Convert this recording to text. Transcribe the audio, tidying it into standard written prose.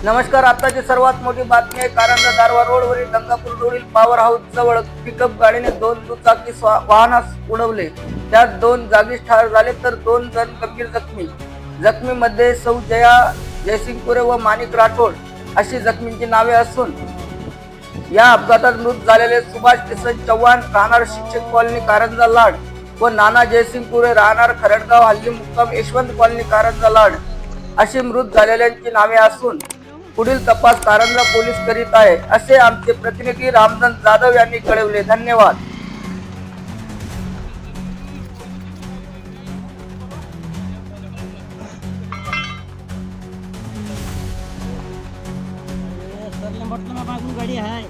नमस्कार. आताची सर्वात मोठी बातमी आहे. कारंजा दारवा रोडवरील गंगापूर रोडील पॉवर हाऊस जवळ पिकअप गाडीने 2 दुचाकी वाहनास उडवले. त्यात 2 जागीच ठार झाले तर 2 जण गंभीर जखमी. जखमीमध्ये सौ जया जयसिंगपुरे व माणिक राठोड अशी जखमींची नावे असून या अपघातात मृत झालेले सुभाष किसन चव्हाण राहणार शिक्षक कॉलनी कारंजा लाड व नाना जयसिंगपुरे राहणार खरडगाव हल्ली मुक्काम यशवंत कॉलनी कारंजा लाड अशी मृत झालेल्यांची नावे असून पुढील तपास कारंजा पोलीस करीत आहे, असे आमचे प्रतिनिधी रामधन जाधव यांनी कळवले. धन्यवाद. म्हटलं ना मागून गाडी आहे.